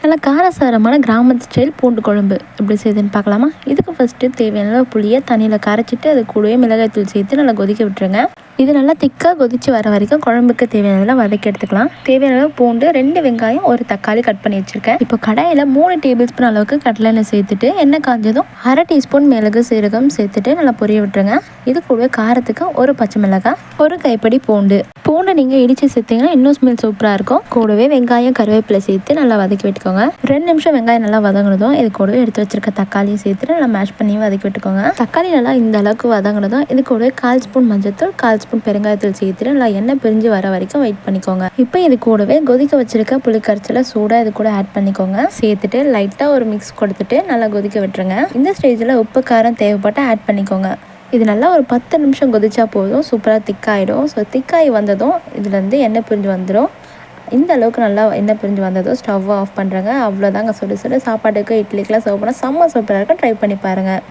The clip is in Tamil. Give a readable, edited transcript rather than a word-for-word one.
நல்லா காரசாரமான கிராமத்து ஸ்டைல் பூண்டு குழம்பு எப்படி செய்யுதுன்னு பார்க்கலாமா? இதுக்கு ஃபஸ்ட்டு தேவையான அளவு புளியை தண்ணியில் கரைச்சிட்டு அது கூடவே மிளகாய்த்தூள் சேர்த்து நல்லா கொதிக்க விட்டுருங்க. இது நல்லா திக்காக கொதித்து வர வரைக்கும் குழம்புக்கு தேவையானதெல்லாம் வதக்கி எடுத்துக்கலாம். தேவையான அளவு பூண்டு, 2 வெங்காயம், 1 தக்காளி கட் பண்ணி வச்சுருக்கேன். இப்போ கடாயில் 3 டேபிள் ஸ்பூன் அளவுக்கு கடலை எண்ணெய் சேர்த்துட்டு எண்ணெய் காஞ்சதும் 1/2 டீஸ்பூன் மிளகு சீரகம் சேர்த்துட்டு நல்லா பொரிய விட்டுருங்க. இது கூடவே காரத்துக்கு 1 பச்சை மிளகாய், 1 கைப்பிடி பூண்டு நீங்கள் இடித்து சேர்த்திங்கன்னா இன்னும் ஸ்மெல் சூப்பராக இருக்கும். கூடவே வெங்காயம் கருவேப்பிலை சேர்த்து நல்லா வதக்கி விட்டுக்கோங்க. 2 நிமிஷம் வெங்காயம் நல்லா வதங்கினதும் இது கூடவே எடுத்து வச்சிருக்க தக்காளியை சேர்த்துட்டு நல்லா மேஷ் பண்ணி வதக்கி விட்டுக்கோங்க. தக்காளி நல்லா இந்த அளவுக்கு வதங்கினதும் இது கூடவே 1/4 ஸ்பூன் மஞ்சத்தூள், 1/4 ஸ்பூன் பெருங்காயத்தூள் சேர்த்துட்டு நல்லா எண்ணெய் பிரிஞ்சு வர வரைக்கும் வெயிட் பண்ணிக்கோங்க. இப்போ இது கூடவே கொதிக்க வச்சிருக்க புளிக்கரைச்சலை சூடாக இது கூட ஆட் பண்ணிக்கோங்க. சேர்த்துட்டு லைட்டாக ஒரு மிக்ஸ் கொடுத்துட்டு நல்லா கொதிக்க விட்டுருங்க. இந்த ஸ்டேஜில் உப்பு காரம் தேவைப்பட்டு ஆட் பண்ணிக்கோங்க. இது நல்லா ஒரு 10 நிமிஷம் கொதிச்சா போதும், சூப்பராக திக்காயிடும். ஸோ திக்காகி வந்ததும் இதுலேருந்து எண்ணெய் பிரிஞ்சு வந்துடும். இந்த அளவுக்கு நல்லா எண்ணெய் பிரிஞ்சு வந்ததும் ஸ்டவ்வை ஆஃப் பண்ணுறேங்க. அவ்வளோதாங்க, சுட சுட சாப்பாட்டுக்கு இட்லிக்கெலாம் சர்வ் பண்ணால் செம்ம சூப்பராக இருக்கும். ட்ரை பண்ணி பாருங்கள்.